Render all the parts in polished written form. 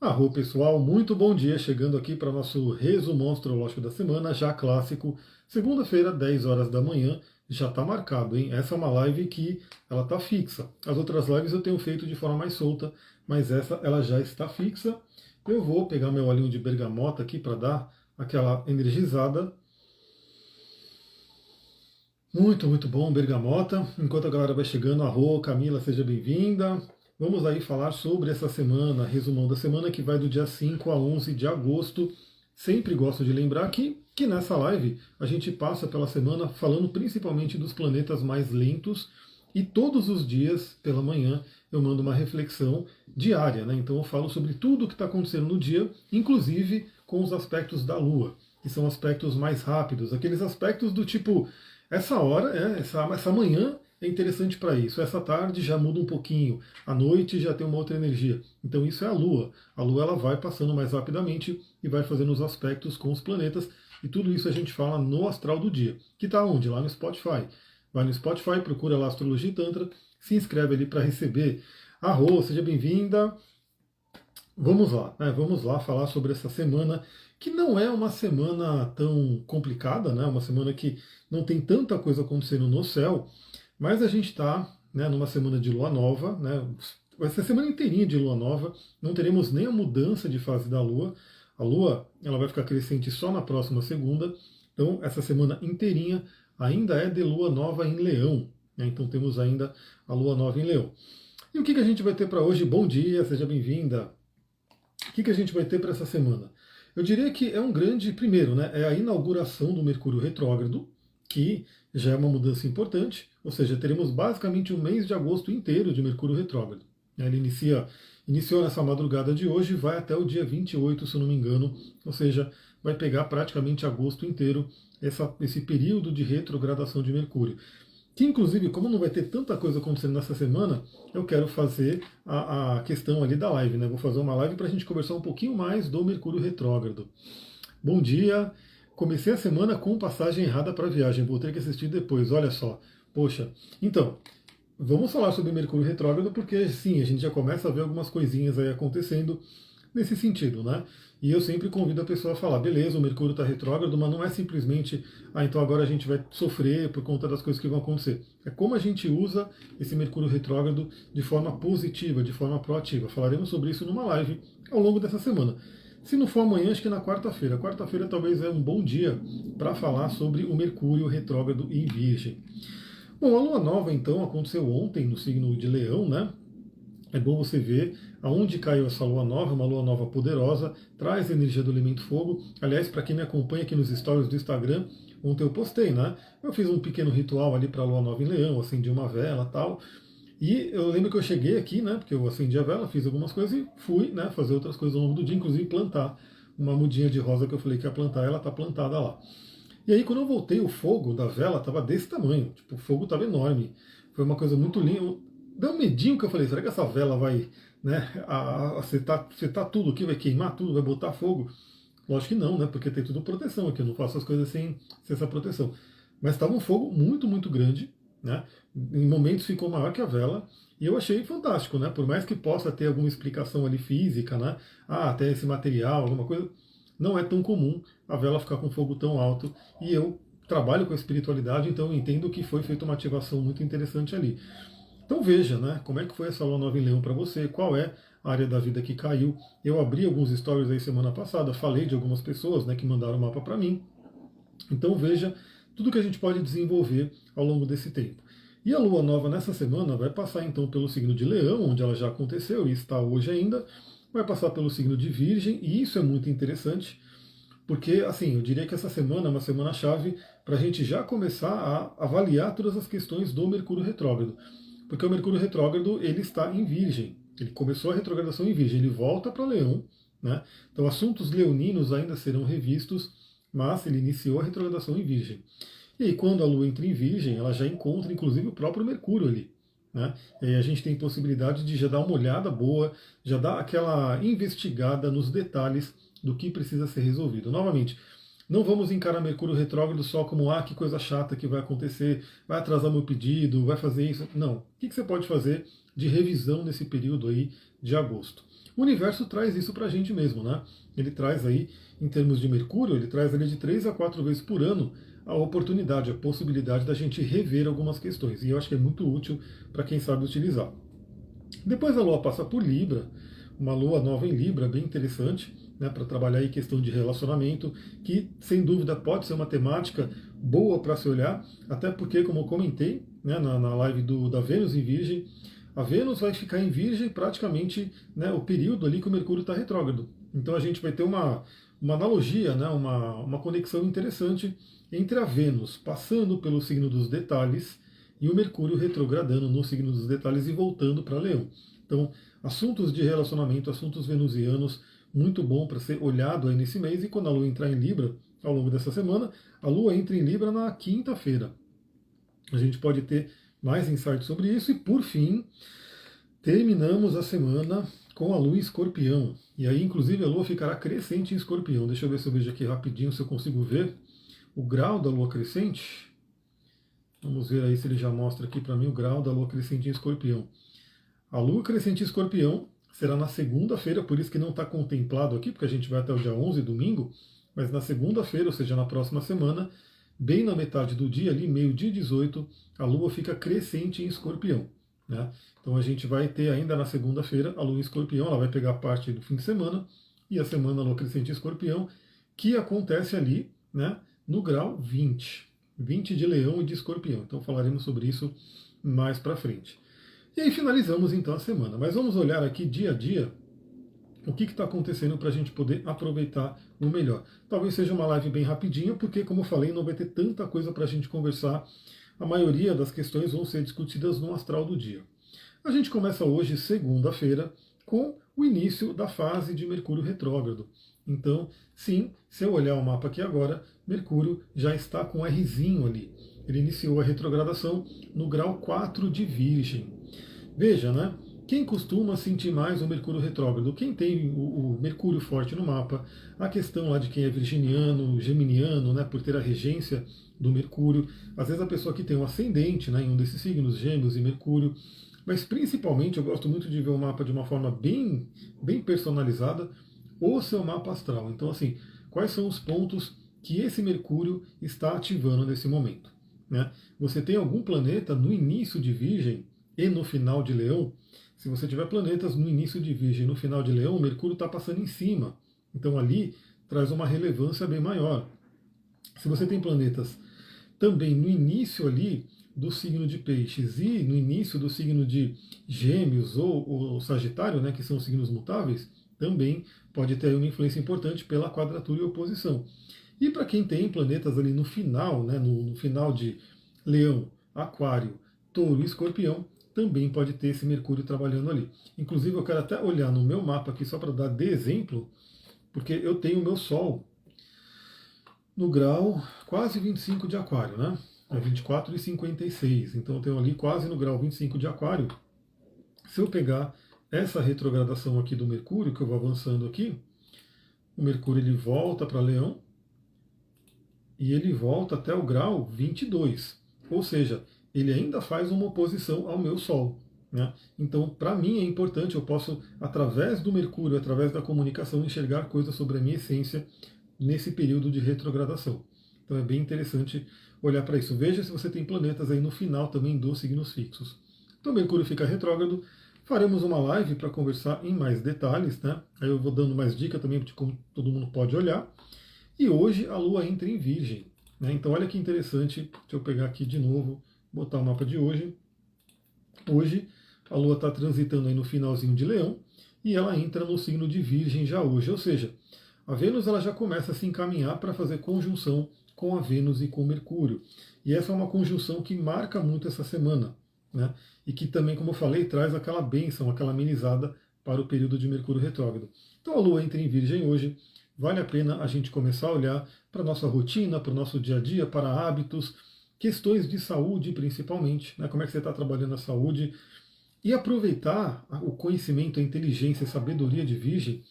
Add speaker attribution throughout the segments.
Speaker 1: Arro pessoal, muito bom dia, chegando aqui para nosso resumo astrológico da semana, já clássico, segunda-feira, 10 horas da manhã, já está marcado, hein? Essa é uma live que ela está fixa. As outras lives eu tenho feito de forma mais solta, mas essa ela já está fixa. Eu vou pegar meu olhinho de bergamota aqui para dar aquela energizada. Muito, muito bom, bergamota. Enquanto a galera vai chegando, arro, Camila, seja bem-vinda. Vamos aí falar sobre essa semana, resumão da semana que vai do dia 5 a 11 de agosto. Sempre gosto de lembrar que nessa live a gente passa pela semana falando principalmente dos planetas mais lentos e todos os dias, pela manhã, eu mando uma reflexão diária, né? Então eu falo sobre tudo o que está acontecendo no dia, inclusive com os aspectos da Lua, que são aspectos mais rápidos, aqueles aspectos do tipo, essa hora, essa manhã é interessante para isso. Essa tarde já muda um pouquinho, à noite já tem uma outra energia. Então isso é a Lua. A Lua ela vai passando mais rapidamente e vai fazendo os aspectos com os planetas. E tudo isso a gente fala no Astral do Dia, que está onde? Lá no Spotify. Vai no Spotify, procura lá Astrologia e Tantra, se inscreve ali para receber. Arro, seja bem-vinda. Vamos lá falar sobre essa semana, que não é uma semana tão complicada, né? Uma semana que não tem tanta coisa acontecendo no céu, mas a gente está, né, numa semana de lua nova, né? Vai ser a semana inteirinha de lua nova, não teremos nem a mudança de fase da lua. A lua ela vai ficar crescente só na próxima segunda, então essa semana inteirinha ainda é de lua nova em Leão, né? Então temos ainda a lua nova em Leão. E o que a gente vai ter para hoje? Bom dia, seja bem-vinda. O que a gente vai ter para essa semana? Eu diria que é um grande, primeiro, né, é a inauguração do Mercúrio retrógrado, que já é uma mudança importante, ou seja, teremos basicamente um mês de agosto inteiro de Mercúrio retrógrado. Ele iniciou nessa madrugada de hoje e vai até o dia 28, se eu não me engano, ou seja, vai pegar praticamente agosto inteiro esse período de retrogradação de Mercúrio. Que inclusive, como não vai ter tanta coisa acontecendo nessa semana, eu quero fazer a questão ali da live, né? Vou fazer uma live para a gente conversar um pouquinho mais do Mercúrio retrógrado. Bom dia! Comecei a semana com passagem errada para viagem, vou ter que assistir depois, olha só. Poxa, então, vamos falar sobre Mercúrio retrógrado porque sim, a gente já começa a ver algumas coisinhas aí acontecendo nesse sentido, né? E eu sempre convido a pessoa a falar, beleza, o Mercúrio está retrógrado, mas não é simplesmente, então agora a gente vai sofrer por conta das coisas que vão acontecer. É como a gente usa esse Mercúrio retrógrado de forma positiva, de forma proativa. Falaremos sobre isso numa live ao longo dessa semana. Se não for amanhã, acho que na quarta-feira. Quarta-feira talvez é um bom dia para falar sobre o Mercúrio retrógrado em Virgem. Bom, a Lua Nova então aconteceu ontem no signo de Leão, né? É bom você ver aonde caiu essa lua nova, uma lua nova poderosa, traz a energia do elemento fogo. Aliás, para quem me acompanha aqui nos stories do Instagram, ontem eu postei, né? Eu fiz um pequeno ritual ali para a lua nova em Leão, acendi uma vela tal. E eu lembro que eu cheguei aqui, né? Porque eu acendi a vela, fiz algumas coisas e fui, né, fazer outras coisas ao longo do dia, inclusive plantar uma mudinha de rosa que eu falei que ia plantar, ela está plantada lá. E aí, quando eu voltei, o fogo da vela estava desse tamanho, tipo, o fogo estava enorme. Foi uma coisa muito linda. Deu um medinho que eu falei, será que essa vela vai, né, acertar tudo aqui, vai queimar tudo, vai botar fogo? Lógico que não, né, porque tem tudo proteção aqui, eu não faço as coisas sem essa proteção. Mas estava um fogo muito, muito grande, né, em momentos ficou maior que a vela, e eu achei fantástico, né, por mais que possa ter alguma explicação ali física, né, até esse material, alguma coisa, não é tão comum a vela ficar com fogo tão alto, e eu trabalho com a espiritualidade, então eu entendo que foi feita uma ativação muito interessante ali. Então veja, né, como é que foi essa lua nova em Leão para você, qual é a área da vida que caiu. Eu abri alguns stories aí semana passada, falei de algumas pessoas, né, que mandaram o mapa para mim. Então veja tudo que a gente pode desenvolver ao longo desse tempo. E a lua nova nessa semana vai passar então pelo signo de Leão, onde ela já aconteceu e está hoje ainda, vai passar pelo signo de Virgem, e isso é muito interessante, porque assim, eu diria que essa semana é uma semana-chave para a gente já começar a avaliar todas as questões do Mercúrio retrógrado. Porque o Mercúrio retrógrado ele está em Virgem. Ele começou a retrogradação em Virgem, ele volta para Leão, né? Então assuntos leoninos ainda serão revistos, mas ele iniciou a retrogradação em Virgem. E aí quando a Lua entra em Virgem, ela já encontra inclusive o próprio Mercúrio ali, né? E aí a gente tem possibilidade de já dar uma olhada boa, já dar aquela investigada nos detalhes do que precisa ser resolvido. Novamente, não vamos encarar Mercúrio retrógrado só como, que coisa chata que vai acontecer, vai atrasar meu pedido, vai fazer isso. Não. O que você pode fazer de revisão nesse período aí de agosto? O universo traz isso para a gente mesmo, né? Ele traz aí, em termos de Mercúrio, ele traz ali de 3 a 4 vezes por ano a oportunidade, a possibilidade da gente rever algumas questões. E eu acho que é muito útil para quem sabe utilizar. Depois a Lua passa por Libra, uma Lua nova em Libra, bem interessante, né, para trabalhar aí questão de relacionamento, que sem dúvida pode ser uma temática boa para se olhar, até porque, como eu comentei né, na live da Vênus em Virgem, a Vênus vai ficar em Virgem praticamente né, o período ali que o Mercúrio está retrógrado. Então a gente vai ter uma analogia, né, uma conexão interessante entre a Vênus passando pelo signo dos detalhes e o Mercúrio retrogradando no signo dos detalhes e voltando para Leão. Então, assuntos de relacionamento, assuntos venusianos, muito bom para ser olhado aí nesse mês. E quando a Lua entrar em Libra, ao longo dessa semana, a Lua entra em Libra na quinta-feira. A gente pode ter mais insights sobre isso. E por fim, terminamos a semana com a Lua em Escorpião. E aí, inclusive, a Lua ficará crescente em Escorpião. Deixa eu ver se eu vejo aqui rapidinho, se eu consigo ver o grau da Lua crescente. Vamos ver aí se ele já mostra aqui para mim o grau da Lua crescente em Escorpião. A Lua crescente em Escorpião será na segunda-feira, por isso que não está contemplado aqui, porque a gente vai até o dia 11, domingo, mas na segunda-feira, ou seja, na próxima semana, bem na metade do dia, ali meio-dia 18, a Lua fica crescente em Escorpião. Né? Então a gente vai ter ainda na segunda-feira a Lua em Escorpião, ela vai pegar parte do fim de semana, e a semana a Lua crescente em Escorpião, que acontece ali né, no grau 20. 20 de Leão e de Escorpião. Então falaremos sobre isso mais para frente. E aí finalizamos então a semana. Mas vamos olhar aqui dia a dia o que está acontecendo para a gente poder aproveitar o melhor. Talvez seja uma live bem rapidinha, porque, como eu falei, não vai ter tanta coisa para a gente conversar. A maioria das questões vão ser discutidas no astral do dia. A gente começa hoje, segunda-feira, com o início da fase de Mercúrio retrógrado. Então, sim, se eu olhar o mapa aqui agora, Mercúrio já está com Rzinho ali. Ele iniciou a retrogradação no grau 4 de Virgem. Veja, né? Quem costuma sentir mais o Mercúrio retrógrado? Quem tem o Mercúrio forte no mapa, a questão lá de quem é virginiano, geminiano, né, por ter a regência do Mercúrio. Às vezes a pessoa que tem um ascendente né, em um desses signos, Gêmeos e Mercúrio. Mas principalmente eu gosto muito de ver o mapa de uma forma bem personalizada, o seu mapa astral. Então, assim, quais são os pontos que esse Mercúrio está ativando nesse momento? Né? Você tem algum planeta no início de Virgem e no final de Leão? Se você tiver planetas no início de Virgem e no final de Leão, o Mercúrio está passando em cima. Então ali traz uma relevância bem maior. Se você tem planetas também no início ali do signo de Peixes e no início do signo de Gêmeos ou Sagitário, né, que são signos mutáveis, também pode ter uma influência importante pela quadratura e oposição. E para quem tem planetas ali no final, né, no final de Leão, Aquário, Touro e Escorpião, também pode ter esse Mercúrio trabalhando ali. Inclusive eu quero até olhar no meu mapa aqui só para dar de exemplo, porque eu tenho o meu Sol no grau quase 25 de Aquário, né? É 24 e 56. Então eu tenho ali quase no grau 25 de Aquário. Se eu pegar essa retrogradação aqui do Mercúrio, que eu vou avançando aqui, o Mercúrio ele volta para Leão e ele volta até o grau 22. Ou seja, ele ainda faz uma oposição ao meu Sol. Né? Então, para mim é importante, eu posso, através do Mercúrio, através da comunicação, enxergar coisas sobre a minha essência nesse período de retrogradação. Então é bem interessante olhar para isso. Veja se você tem planetas aí no final também dos signos fixos. Então Mercúrio fica retrógrado. Faremos uma live para conversar em mais detalhes, né? Aí eu vou dando mais dica também de como todo mundo pode olhar. E hoje a Lua entra em Virgem. Né? Então olha que interessante. Deixa eu pegar aqui de novo, botar o mapa de hoje. Hoje a Lua está transitando aí no finalzinho de Leão e ela entra no signo de Virgem já hoje. Ou seja, a Vênus ela já começa a se encaminhar para fazer conjunção com a Vênus e com Mercúrio. E essa é uma conjunção que marca muito essa semana. Né? E que também, como eu falei, traz aquela bênção, aquela amenizada para o período de Mercúrio retrógrado. Então a Lua entra em Virgem hoje. Vale a pena a gente começar a olhar para a nossa rotina, para o nosso dia a dia, para hábitos, questões de saúde principalmente, né? Como é que você está trabalhando a saúde, e aproveitar o conhecimento, a inteligência, a sabedoria de Virgem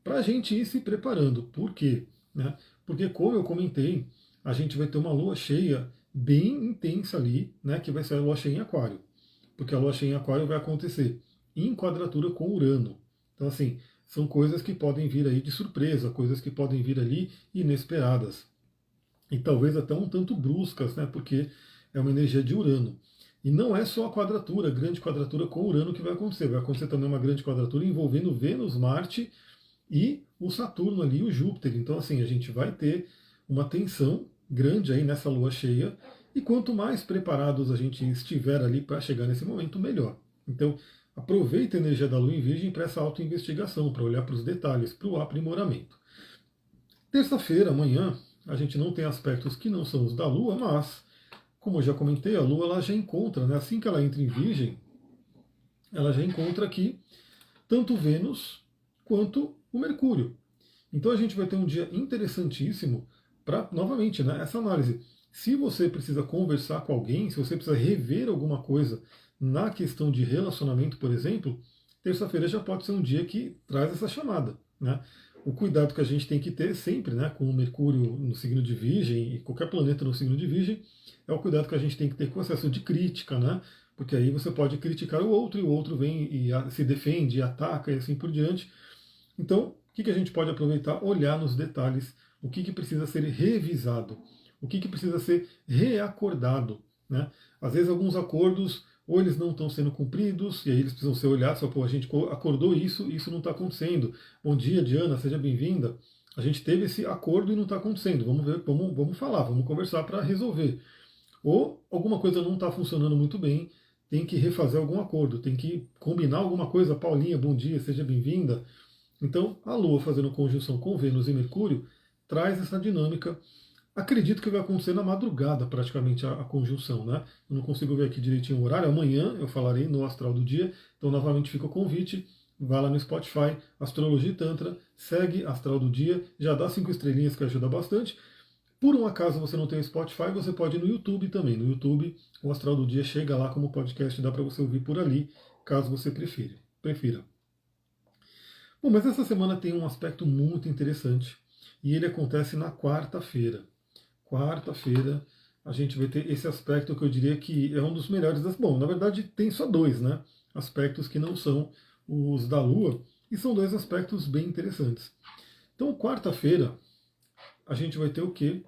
Speaker 1: para a gente ir se preparando. Por quê? Né? Porque, como eu comentei, a gente vai ter uma lua cheia bem intensa ali, né? Que vai ser a lua cheia em Aquário. Porque a lua cheia em Aquário vai acontecer em quadratura com Urano. Então, assim, são coisas que podem vir aí de surpresa, coisas que podem vir ali inesperadas. E talvez até um tanto bruscas, né? Porque é uma energia de Urano. E não é só a quadratura, a grande quadratura com Urano que vai acontecer também uma grande quadratura envolvendo Vênus, Marte e o Saturno ali, o Júpiter. Então, assim, a gente vai ter uma tensão grande aí nessa lua cheia, e quanto mais preparados a gente estiver ali para chegar nesse momento, melhor. Então, aproveita a energia da lua em Virgem para essa autoinvestigação, para olhar para os detalhes, para o aprimoramento. Terça-feira, amanhã, a gente não tem aspectos que não são os da lua, mas, como eu já comentei, a lua ela já encontra, né, assim que ela entra em Virgem, ela já encontra aqui tanto Vênus quanto o Mercúrio. Então a gente vai ter um dia interessantíssimo para, novamente, né, essa análise. Se você precisa conversar com alguém, se você precisa rever alguma coisa na questão de relacionamento, por exemplo, terça-feira já pode ser um dia que traz essa chamada. Né? O cuidado que a gente tem que ter sempre, né, com o Mercúrio no signo de Virgem e qualquer planeta no signo de Virgem, é o cuidado que a gente tem que ter com o excesso de crítica, né? Porque aí você pode criticar o outro e o outro vem e se defende, ataca e assim por diante. Então, o que a gente pode aproveitar? Olhar nos detalhes o que precisa ser revisado, o que precisa ser reacordado. Né? Às vezes alguns acordos ou eles não estão sendo cumpridos, e aí eles precisam ser olhados, só, pô, a gente acordou isso, isso não está acontecendo. Bom dia, Diana, seja bem-vinda. A gente teve esse acordo e não está acontecendo. Vamos ver, vamos falar, vamos conversar para resolver. Ou alguma coisa não está funcionando muito bem, tem que refazer algum acordo, tem que combinar alguma coisa. Paulinha, bom dia, seja bem-vinda. Então, a Lua fazendo conjunção com Vênus e Mercúrio traz essa dinâmica. Acredito que vai acontecer na madrugada, praticamente, a conjunção, né? Eu não consigo ver aqui direitinho o horário. Amanhã eu falarei no Astral do Dia. Então, novamente, fica o convite. Vá lá no Spotify, Astrologia e Tantra, segue Astral do Dia, já dá 5 estrelinhas que ajuda bastante. Por um acaso você não tem o Spotify, você pode ir no YouTube também. No YouTube, o Astral do Dia chega lá como podcast, dá para você ouvir por ali, caso você prefira. Bom, mas essa semana tem um aspecto muito interessante e ele acontece na quarta-feira. Quarta-feira a gente vai ter esse aspecto que eu diria que é um dos melhores das. Bom, na verdade tem só dois, né? Aspectos que não são os da Lua e são dois aspectos bem interessantes. Então, quarta-feira a gente vai ter o quê?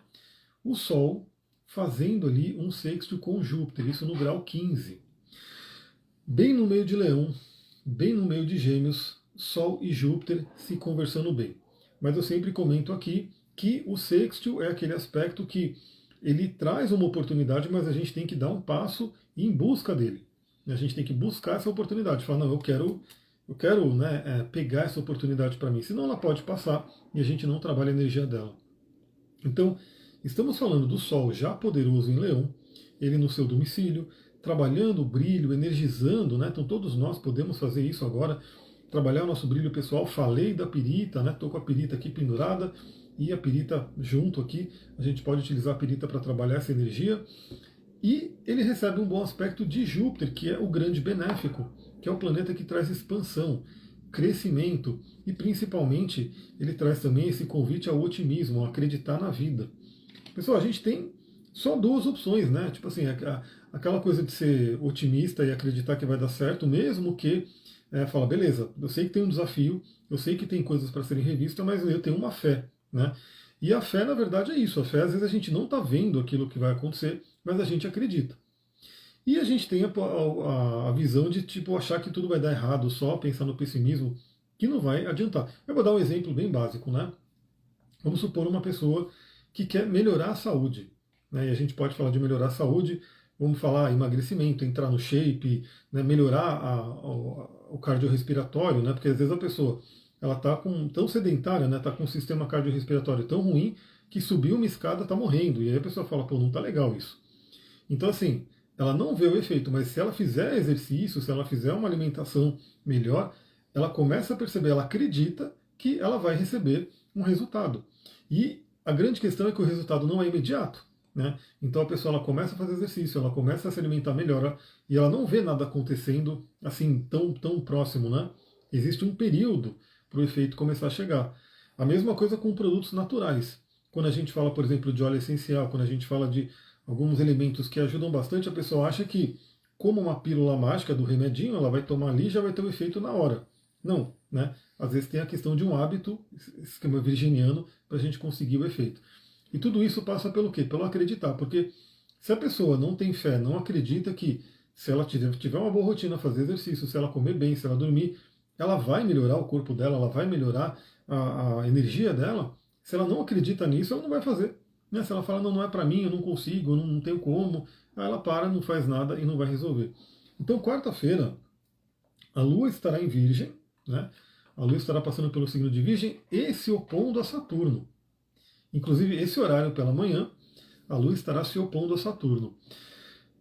Speaker 1: O Sol fazendo ali um sexto com Júpiter, isso no grau 15. Bem no meio de Leão, bem no meio de Gêmeos, Sol e Júpiter se conversando bem. Mas eu sempre comento aqui que o sextil é aquele aspecto que ele traz uma oportunidade, mas a gente tem que dar um passo em busca dele. A gente tem que buscar essa oportunidade, falar, não, eu quero né, pegar essa oportunidade para mim, senão ela pode passar e a gente não trabalha a energia dela. Então, estamos falando do Sol já poderoso em Leão, ele no seu domicílio, trabalhando o brilho, energizando, né? Então todos nós podemos fazer isso agora, trabalhar o nosso brilho pessoal. Falei da pirita, né? Estou com a pirita aqui pendurada e a pirita junto aqui. A gente pode utilizar a pirita para trabalhar essa energia. E ele recebe um bom aspecto de Júpiter, que é o grande benéfico, que é o planeta que traz expansão, crescimento e principalmente ele traz também esse convite ao otimismo, a acreditar na vida. Pessoal, a gente tem só duas opções, né? Tipo assim, aquela coisa de ser otimista e acreditar que vai dar certo, mesmo que fala, beleza, eu sei que tem um desafio, eu sei que tem coisas para serem revistas, mas eu tenho uma fé, né? E a fé, na verdade, é isso. A fé, às vezes, a gente não está vendo aquilo que vai acontecer, mas a gente acredita. E a gente tem a visão de tipo achar que tudo vai dar errado, só pensar no pessimismo, que não vai adiantar. Eu vou dar um exemplo bem básico, né? Vamos supor uma pessoa que quer melhorar a saúde. Né? E a gente pode falar de melhorar a saúde, vamos falar emagrecimento, entrar no shape, né? Melhorar o cardiorrespiratório, né? Porque às vezes a pessoa ela está tão sedentária, né? Está com um sistema cardiorrespiratório tão ruim que subiu uma escada está morrendo. E aí a pessoa fala, pô, não está legal isso. Então assim, ela não vê o efeito, mas se ela fizer exercício, se ela fizer uma alimentação melhor, ela começa a perceber, ela acredita que ela vai receber um resultado. E a grande questão é que o resultado não é imediato. Né? Então a pessoa ela começa a fazer exercício, ela começa a se alimentar melhor e ela não vê nada acontecendo assim tão próximo. Né? Existe um período para o efeito começar a chegar. A mesma coisa com produtos naturais. Quando a gente fala, por exemplo, de óleo essencial, quando a gente fala de alguns elementos que ajudam bastante, a pessoa acha que, como uma pílula mágica do remedinho, ela vai tomar ali e já vai ter o efeito na hora. Não, né? às vezes tem a questão de um hábito, esquema virginiano, para a gente conseguir o efeito. E tudo isso passa pelo quê? Pelo acreditar, porque se a pessoa não tem fé, não acredita que se ela tiver uma boa rotina, fazer exercício, se ela comer bem, se ela dormir, ela vai melhorar o corpo dela, ela vai melhorar a energia dela. Se ela não acredita nisso, ela não vai fazer. Né? Se ela fala, não, não é para mim, eu não consigo, eu não tenho como, aí ela para, não faz nada e não vai resolver. Então, quarta-feira, a Lua estará em Virgem, né? A Lua estará passando pelo signo de Virgem e se opondo a Saturno. Inclusive, esse horário pela manhã, a Lua estará se opondo a Saturno.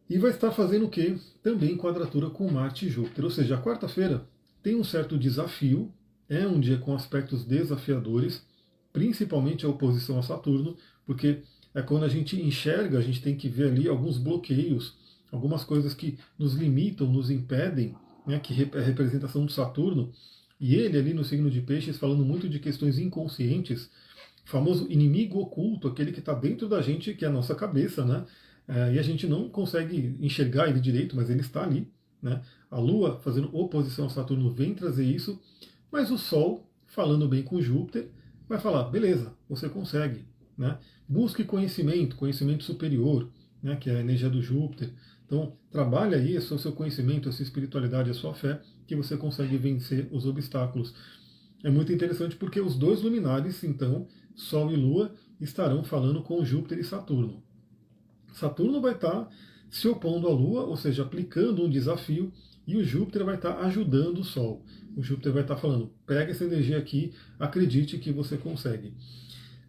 Speaker 1: E vai estar fazendo o quê? Também quadratura com Marte e Júpiter. Ou seja, a quarta-feira tem um certo desafio, é um dia com aspectos desafiadores, principalmente a oposição a Saturno, porque é quando a gente enxerga, a gente tem que ver ali alguns bloqueios, algumas coisas que nos limitam, nos impedem, né, que é a representação do Saturno, e ele ali no signo de Peixes falando muito de questões inconscientes, o famoso inimigo oculto, aquele que está dentro da gente, que é a nossa cabeça, né? E a gente não consegue enxergar ele direito, mas ele está ali. Né? A Lua, fazendo oposição a Saturno, vem trazer isso, mas o Sol, falando bem com Júpiter, vai falar, beleza, você consegue. Né? Busque conhecimento, conhecimento superior, né, que é a energia do Júpiter. Então, trabalhe aí o seu conhecimento, a sua espiritualidade, a sua fé, que você consegue vencer os obstáculos. É muito interessante porque os dois luminares, então, Sol e Lua, estarão falando com Júpiter e Saturno. Saturno vai estar se opondo à Lua, ou seja, aplicando um desafio, e o Júpiter vai estar ajudando o Sol. O Júpiter vai estar falando, pega essa energia aqui, acredite que você consegue.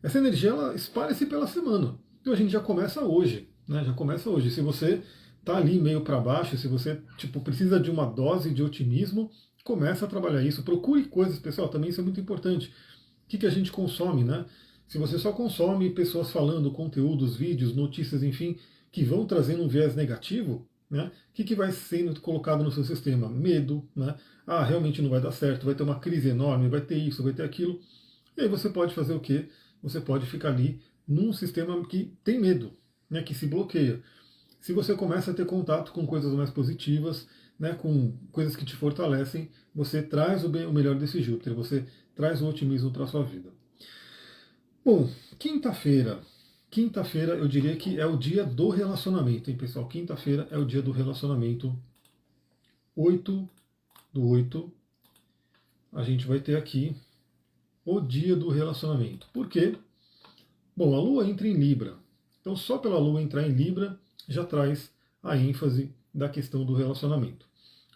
Speaker 1: Essa energia, ela espalha-se pela semana. Então a gente já começa hoje, né? Já começa hoje. Se você está ali meio para baixo, se você precisa de uma dose de otimismo, começa a trabalhar isso. Procure coisas, pessoal, também isso é muito importante. O que a gente consome, né? Se você só consome pessoas falando, conteúdos, vídeos, notícias, enfim, que vão trazendo um viés negativo, né? O que vai sendo colocado no seu sistema? Medo, né? Ah, realmente não vai dar certo, vai ter uma crise enorme, vai ter isso, vai ter aquilo. E aí você pode fazer o quê? Você pode ficar ali num sistema que tem medo, né? Que se bloqueia. Se você começa a ter contato com coisas mais positivas, né? Com coisas que te fortalecem, você traz o melhor desse Júpiter, você traz o otimismo para a sua vida. Bom, quinta-feira. Quinta-feira eu diria que é o dia do relacionamento, hein, pessoal? Quinta-feira é o dia do relacionamento. 8/8. A gente vai ter aqui o dia do relacionamento. Por quê? Bom, a Lua entra em Libra. Então, só pela Lua entrar em Libra já traz a ênfase da questão do relacionamento.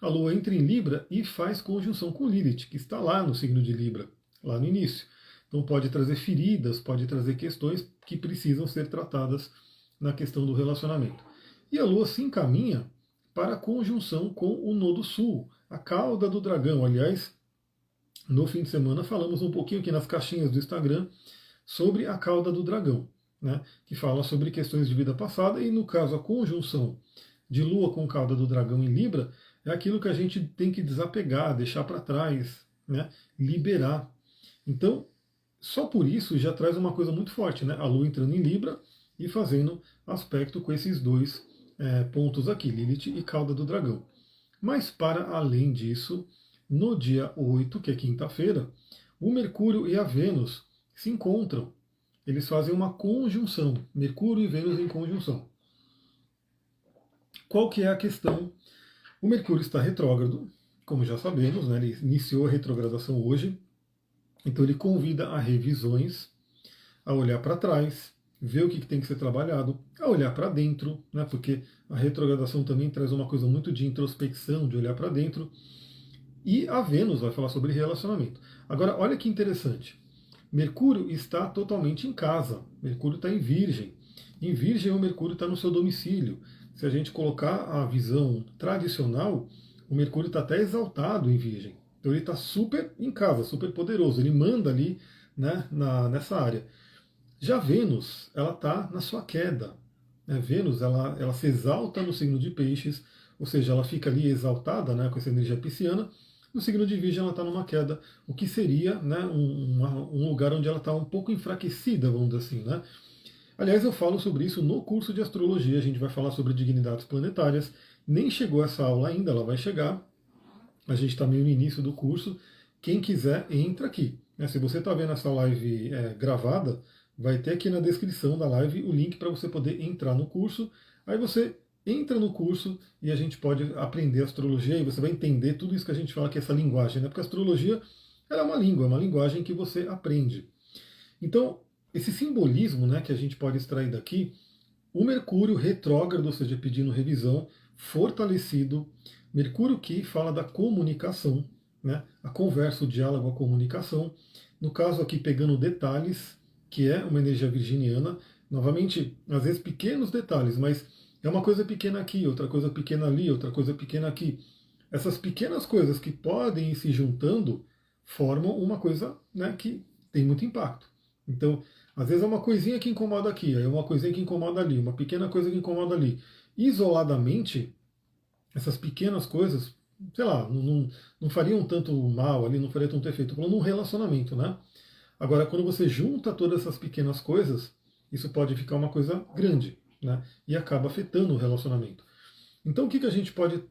Speaker 1: A Lua entra em Libra e faz conjunção com Lilith, que está lá no signo de Libra, lá no início. Então pode trazer feridas, pode trazer questões que precisam ser tratadas na questão do relacionamento. E a Lua se encaminha para a conjunção com o Nodo Sul, a cauda do dragão. Aliás, no fim de semana falamos um pouquinho aqui nas caixinhas do Instagram sobre a cauda do dragão, né, que fala sobre questões de vida passada, e no caso a conjunção de Lua com cauda do dragão em Libra é aquilo que a gente tem que desapegar, deixar para trás, né, liberar. Então, só por isso já traz uma coisa muito forte, né? A Lua entrando em Libra e fazendo aspecto com esses dois pontos aqui, Lilith e cauda do dragão. Mas para além disso, no dia 8, que é quinta-feira, o Mercúrio e a Vênus se encontram. Eles fazem uma conjunção, Mercúrio e Vênus em conjunção. Qual que é a questão? O Mercúrio está retrógrado, como já sabemos, né? Ele iniciou a retrogradação hoje. Então ele convida a revisões, a olhar para trás, ver o que tem que ser trabalhado, a olhar para dentro, né, porque a retrogradação também traz uma coisa muito de introspecção, de olhar para dentro. E a Vênus vai falar sobre relacionamento. Agora, olha que interessante. Mercúrio está totalmente em casa. Mercúrio está em Virgem. Em Virgem, o Mercúrio está no seu domicílio. Se a gente colocar a visão tradicional, o Mercúrio está até exaltado em Virgem. Então ele está super em casa, super poderoso, ele manda ali, né, nessa área. Já Vênus, ela está na sua queda. Né? Vênus, ela se exalta no signo de Peixes, ou seja, ela fica ali exaltada, né, com essa energia pisciana. No signo de Virgem ela está numa queda, o que seria, né, um lugar onde ela está um pouco enfraquecida, vamos dizer assim. Né? Aliás, eu falo sobre isso no curso de astrologia, a gente vai falar sobre dignidades planetárias. Nem chegou essa aula ainda, ela vai chegar. A gente está meio no início do curso, quem quiser, entra aqui. Né? Se você está vendo essa live gravada, vai ter aqui na descrição da live o link para você poder entrar no curso. Aí você entra no curso e a gente pode aprender astrologia e você vai entender tudo isso que a gente fala que é essa linguagem, né? Porque a astrologia ela é uma língua, é uma linguagem que você aprende. Então, esse simbolismo, né, que a gente pode extrair daqui, o Mercúrio retrógrado, ou seja, pedindo revisão, fortalecido, Mercúrio que fala da comunicação, né, a conversa, o diálogo, a comunicação. No caso aqui, pegando detalhes, que é uma energia virginiana, novamente, às vezes pequenos detalhes, mas é uma coisa pequena aqui, outra coisa pequena ali, outra coisa pequena aqui. Essas pequenas coisas que podem ir se juntando formam uma coisa, né, que tem muito impacto. Então, às vezes é uma coisinha que incomoda aqui, é uma coisinha que incomoda ali, uma pequena coisa que incomoda ali. Isoladamente, essas pequenas coisas, sei lá, não fariam tanto mal ali, não faria tanto efeito. Falando num relacionamento, né? Agora, quando você junta todas essas pequenas coisas, isso pode ficar uma coisa grande, né? E acaba afetando o relacionamento. Então, o que a gente pode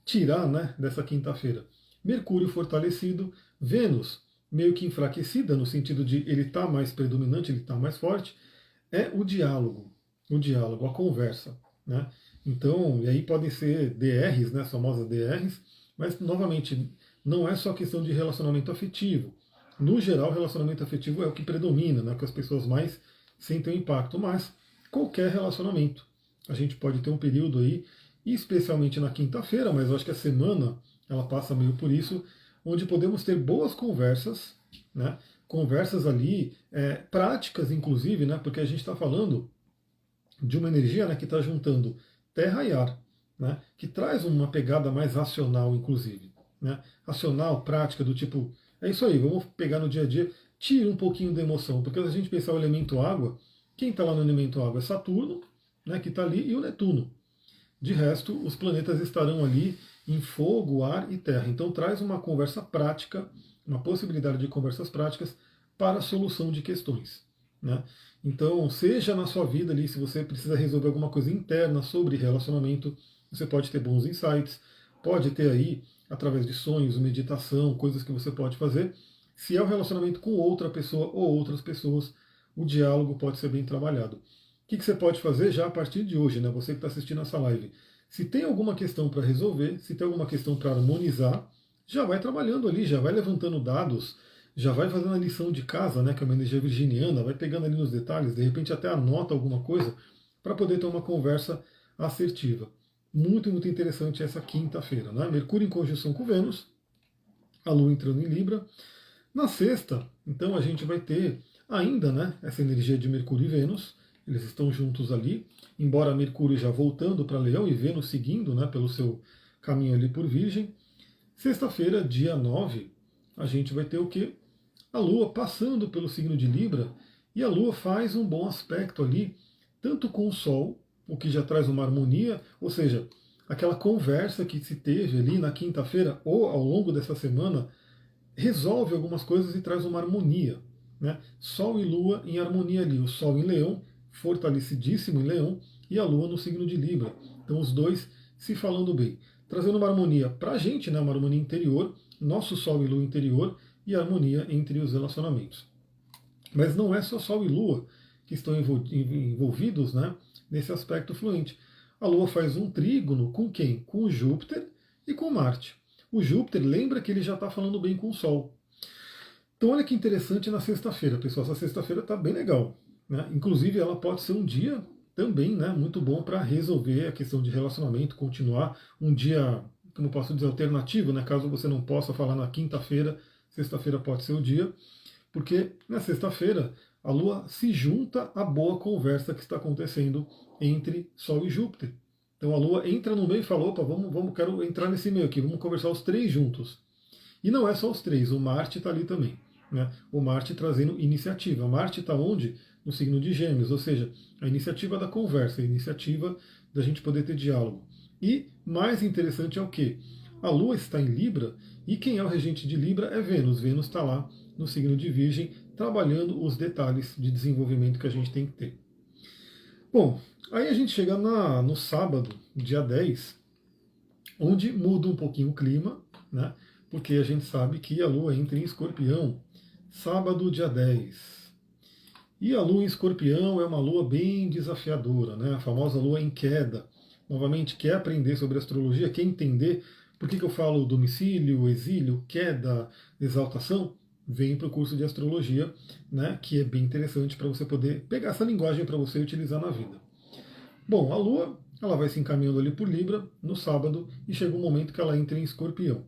Speaker 1: tirar, né, dessa quinta-feira? Mercúrio fortalecido, Vênus meio que enfraquecida, no sentido de ele está mais predominante, ele está mais forte, é o diálogo, a conversa. Né? Então, e aí podem ser DRs, né, as famosas DRs, mas, novamente, não é só questão de relacionamento afetivo. No geral, o relacionamento afetivo é o que predomina, né, que as pessoas mais sentem o impacto, mas qualquer relacionamento. A gente pode ter um período aí, especialmente na quinta-feira, mas eu acho que a semana ela passa meio por isso, onde podemos ter boas conversas, né? Conversas ali, práticas inclusive, né? Porque a gente está falando de uma energia, né, que está juntando terra e ar, né? Que traz uma pegada mais racional, inclusive. Né? Racional, prática, do tipo, é isso aí, vamos pegar no dia a dia, tira um pouquinho da emoção, porque se a gente pensar o elemento água, quem está lá no elemento água é Saturno, né, que está ali, e o Netuno. De resto, os planetas estarão ali em fogo, ar e terra. Então traz uma conversa prática, uma possibilidade de conversas práticas para a solução de questões. Né? Então, seja na sua vida ali, se você precisa resolver alguma coisa interna sobre relacionamento, você pode ter bons insights, pode ter aí, através de sonhos, meditação, coisas que você pode fazer. Se é o relacionamento com outra pessoa ou outras pessoas, o diálogo pode ser bem trabalhado. O que você pode fazer já a partir de hoje, né? Você que está assistindo essa live. Se tem alguma questão para resolver, se tem alguma questão para harmonizar, já vai trabalhando ali, já vai levantando dados, já vai fazendo a lição de casa, né? Que é uma energia virginiana, vai pegando ali nos detalhes, de repente até anota alguma coisa para poder ter uma conversa assertiva. Muito, muito interessante essa quinta-feira, né? Mercúrio em conjunção com Vênus, a Lua entrando em Libra. Na sexta, então, a gente vai ter ainda, né, essa energia de Mercúrio e Vênus. Eles estão juntos ali, embora Mercúrio já voltando para Leão e Vênus seguindo, né, pelo seu caminho ali por Virgem. Sexta-feira, dia 9, a gente vai ter o quê? A Lua passando pelo signo de Libra, e a Lua faz um bom aspecto ali, tanto com o Sol, o que já traz uma harmonia, ou seja, aquela conversa que se teve ali na quinta-feira ou ao longo dessa semana, resolve algumas coisas e traz uma harmonia. Né? Sol e Lua em harmonia ali, o Sol em Leão, fortalecidíssimo em Leão, e a Lua no signo de Libra. Então os dois se falando bem, trazendo uma harmonia para a gente, né? Uma harmonia interior, nosso Sol e Lua interior, e harmonia entre os relacionamentos. Mas não é só Sol e Lua que estão envolvidos, né, nesse aspecto fluente. A Lua faz um trígono com quem? Com o Júpiter e com Marte. O Júpiter, lembra que ele já está falando bem com o Sol. Então olha que interessante na sexta-feira, pessoal. Essa sexta-feira está bem legal. Né? Inclusive ela pode ser um dia também, né, muito bom para resolver a questão de relacionamento, continuar um dia, como posso dizer, alternativo, né, caso você não possa falar na quinta-feira, sexta-feira pode ser o dia, porque na sexta-feira a Lua se junta à boa conversa que está acontecendo entre Sol e Júpiter. Então a Lua entra no meio e fala, opa, quero entrar nesse meio aqui, vamos conversar os três juntos. E não é só os três, o Marte está ali também. Né? O Marte trazendo iniciativa. Marte está onde? No signo de Gêmeos, ou seja, a iniciativa da conversa, a iniciativa da gente poder ter diálogo. E mais interessante é o quê? A Lua está em Libra e quem é o regente de Libra é Vênus. Vênus está lá no signo de Virgem, trabalhando os detalhes de desenvolvimento que a gente tem que ter. Bom, aí a gente chega no sábado, dia 10, onde muda um pouquinho o clima, né? porque a gente sabe que a Lua entra em Escorpião sábado, dia 10. E a Lua em Escorpião é uma Lua bem desafiadora, né? A famosa Lua em queda. Novamente, quer aprender sobre astrologia, quer entender por que eu falo domicílio, exílio, queda, exaltação? Vem para o curso de astrologia, né? Que é bem interessante para você poder pegar essa linguagem para você utilizar na vida. Bom, a Lua ela vai se encaminhando ali por Libra no sábado e chega um momento que ela entra em Escorpião.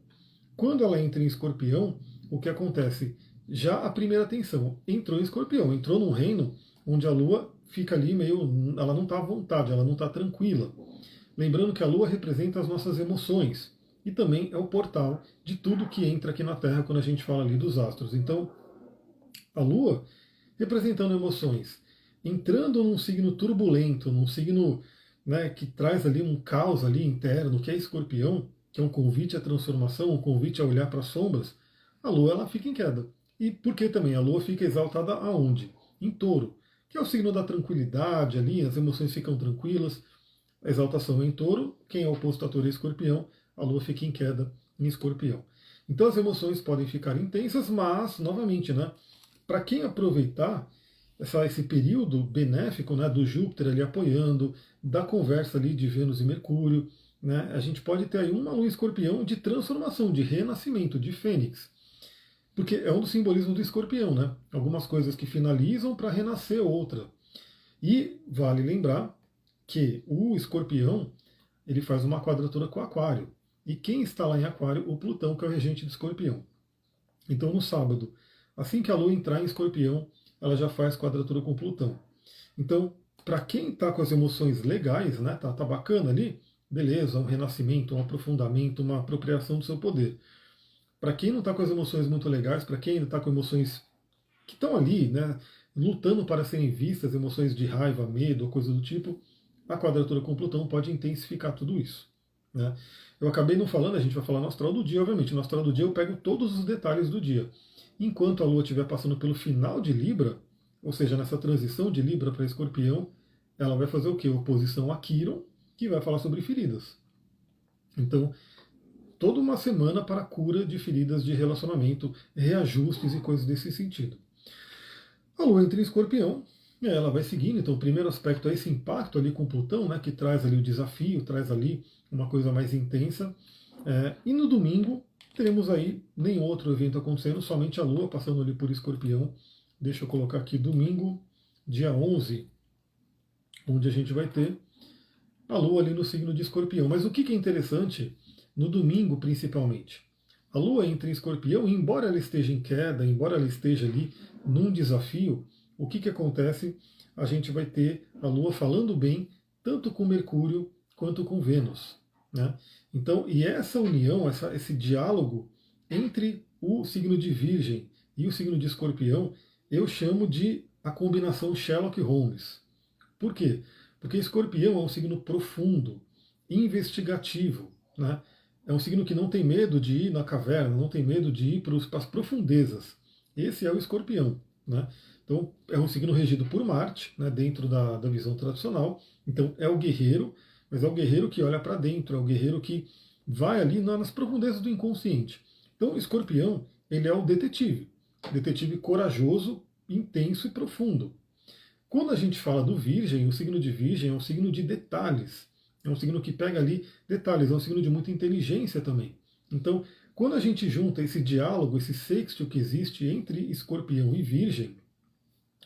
Speaker 1: Quando ela entra em Escorpião, o que acontece? Já a primeira tensão entrou em Escorpião, entrou num reino onde a Lua fica ali meio, ela não está à vontade, ela não está tranquila. Lembrando que a Lua representa as nossas emoções e também é o portal de tudo que entra aqui na Terra quando a gente fala ali dos astros. Então, a Lua representando emoções, entrando num signo turbulento, num signo, né, que traz ali um caos ali interno, que é Escorpião, que é um convite à transformação, um convite a olhar para as sombras, a Lua ela fica em queda. E por que também? A Lua fica exaltada aonde? Em Touro, que é o signo da tranquilidade ali, as emoções ficam tranquilas, a exaltação é em Touro, quem é oposto a Touro é Escorpião, a Lua fica em queda em Escorpião. Então as emoções podem ficar intensas, mas, novamente, né, para quem aproveitar esse período benéfico, né, do Júpiter ali apoiando, da conversa ali de Vênus e Mercúrio, né, a gente pode ter aí uma Lua em Escorpião de transformação, de renascimento, de fênix. Porque é um dos simbolismos do escorpião, né? Algumas coisas que finalizam para renascer outra. E vale lembrar que o escorpião ele faz uma quadratura com o aquário. E quem está lá em aquário? O Plutão, que é o regente do escorpião. Então no sábado, assim que a Lua entrar em escorpião, ela já faz quadratura com Plutão. Então, para quem está com as emoções legais, né? Tá bacana ali, beleza, um renascimento, um aprofundamento, uma apropriação do seu poder. Para quem não está com as emoções muito legais, para quem ainda está com emoções que estão ali, né, lutando para serem vistas, emoções de raiva, medo, ou coisa do tipo, a quadratura com Plutão pode intensificar tudo isso. Né? Eu acabei não falando, a gente vai falar no astral do dia, obviamente. No astral do dia eu pego todos os detalhes do dia. Enquanto a Lua estiver passando pelo final de Libra, ou seja, nessa transição de Libra para Escorpião, ela vai fazer o quê? Oposição a Quiron, que vai falar sobre feridas. Então, toda uma semana para cura de feridas de relacionamento, reajustes e coisas desse sentido. A Lua entra em Escorpião, ela vai seguindo, então o primeiro aspecto é esse impacto ali com Plutão, né, que traz ali o desafio, traz ali uma coisa mais intensa. E no domingo teremos aí nenhum outro evento acontecendo, somente a Lua passando ali por Escorpião. Deixa eu colocar aqui domingo, dia 11, onde a gente vai ter a Lua ali no signo de Escorpião. Mas o que é interessante, no domingo principalmente, a Lua entra em Escorpião e embora ela esteja em queda, embora ela esteja ali num desafio, o que acontece? A gente vai ter a Lua falando bem tanto com Mercúrio quanto com Vênus. Né? Então, e essa união, esse diálogo entre o signo de Virgem e o signo de Escorpião, eu chamo de a combinação Sherlock Holmes. Por quê? Porque Escorpião é um signo profundo, investigativo. Né? É um signo que não tem medo de ir na caverna, não tem medo de ir para as profundezas. Esse é o Escorpião. Né? Então, é um signo regido por Marte, né, dentro da visão tradicional. Então, é o guerreiro, mas é o guerreiro que olha para dentro, é o guerreiro que vai ali nas profundezas do inconsciente. Então, Escorpião, ele é o detetive corajoso, intenso e profundo. Quando a gente fala do Virgem, o signo de Virgem é um signo de detalhes. É um signo que pega ali detalhes, é um signo de muita inteligência também. Então, quando a gente junta esse diálogo, esse sextil que existe entre Escorpião e Virgem,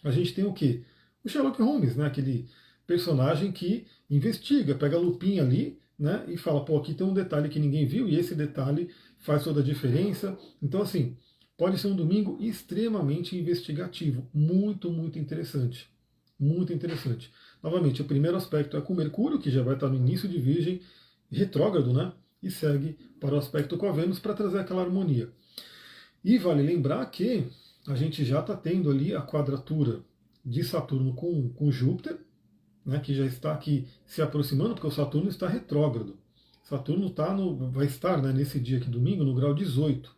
Speaker 1: a gente tem o quê? O Sherlock Holmes, né? Aquele personagem que investiga, pega a lupinha ali, né? E fala, pô, aqui tem um detalhe que ninguém viu e esse detalhe faz toda a diferença. Então, assim, pode ser um domingo extremamente investigativo, muito, muito interessante. Muito interessante. Novamente, o primeiro aspecto é com Mercúrio, que já vai estar no início de Virgem, retrógrado, né? E segue para o aspecto com a Vênus para trazer aquela harmonia. E vale lembrar que a gente já está tendo ali a quadratura de Saturno com Júpiter, né, que já está aqui se aproximando, porque o Saturno está retrógrado. Saturno vai estar, né, nesse dia aqui, domingo, no grau 18.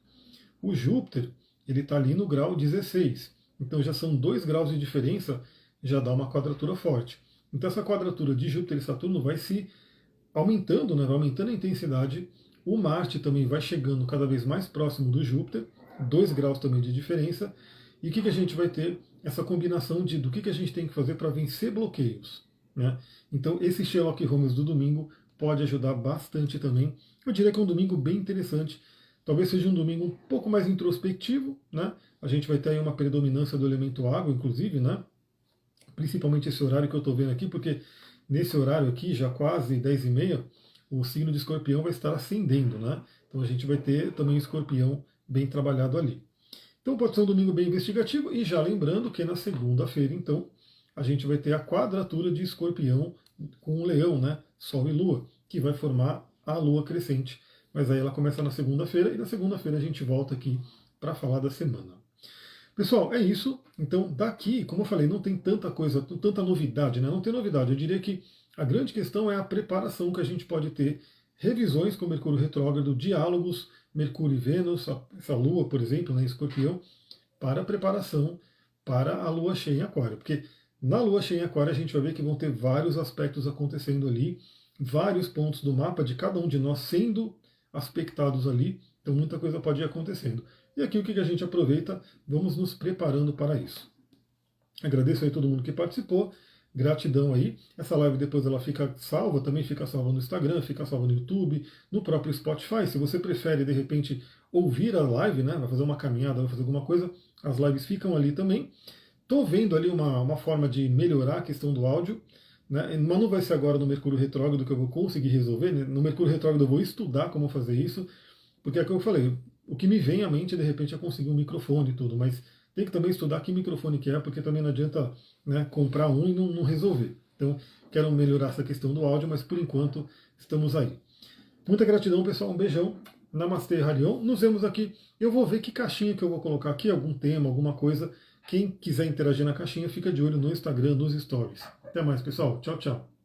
Speaker 1: O Júpiter, ele está ali no grau 16. Então já são 2 graus de diferença, já dá uma quadratura forte. Então essa quadratura de Júpiter e Saturno vai se aumentando, né, vai aumentando a intensidade O Marte também vai chegando cada vez mais próximo do Júpiter, 2 graus também de diferença. E o que a gente vai ter? Essa combinação do que a gente tem que fazer para vencer bloqueios. Né? Então, esse Sherlock Holmes do domingo pode ajudar bastante também. Eu diria que é um domingo bem interessante. Talvez seja um domingo um pouco mais introspectivo, né? A gente vai ter aí uma predominância do elemento água, inclusive, né? Principalmente esse horário que eu estou vendo aqui, porque nesse horário aqui, já quase 10h30, o signo de Escorpião vai estar ascendendo, né? Então a gente vai ter também o Escorpião bem trabalhado ali. Então pode ser um domingo bem investigativo, e já lembrando que na segunda-feira, então, a gente vai ter a quadratura de Escorpião com o Leão, né? Sol e Lua, que vai formar a Lua crescente. Mas aí ela começa na segunda-feira, e na segunda-feira a gente volta aqui para falar da semana. Pessoal, é isso. Então, daqui, como eu falei, não tem tanta coisa, tanta novidade, né? Não tem novidade. Eu diria que a grande questão é a preparação que a gente pode ter. Revisões com Mercúrio retrógrado, diálogos, Mercúrio e Vênus, essa Lua, por exemplo, né, em Escorpião, para a preparação para a Lua cheia em Aquário. Porque na Lua cheia em Aquário a gente vai ver que vão ter vários aspectos acontecendo ali, vários pontos do mapa de cada um de nós sendo aspectados ali. Então muita coisa pode ir acontecendo. E aqui o que a gente aproveita, vamos nos preparando para isso. Agradeço aí todo mundo que participou, gratidão aí. Essa live depois ela fica salva, também fica salva no Instagram, fica salva no YouTube, no próprio Spotify. Se você prefere, de repente, ouvir a live, né, vai fazer uma caminhada, vai fazer alguma coisa, as lives ficam ali também. Estou vendo ali uma forma de melhorar a questão do áudio, né, mas não vai ser agora no Mercúrio Retrógrado que eu vou conseguir resolver. Né? No Mercúrio Retrógrado eu vou estudar como fazer isso, porque é o que eu falei, o que me vem à mente de repente é conseguir um microfone e tudo, mas tem que também estudar que microfone que é, porque também não adianta, né, comprar um e não resolver. Então, quero melhorar essa questão do áudio, mas por enquanto estamos aí. Muita gratidão, pessoal. Um beijão. Namastê, Harion. Nos vemos aqui. Eu vou ver que caixinha que eu vou colocar aqui, algum tema, alguma coisa. Quem quiser interagir na caixinha, fica de olho no Instagram, nos stories. Até mais, pessoal. Tchau, tchau.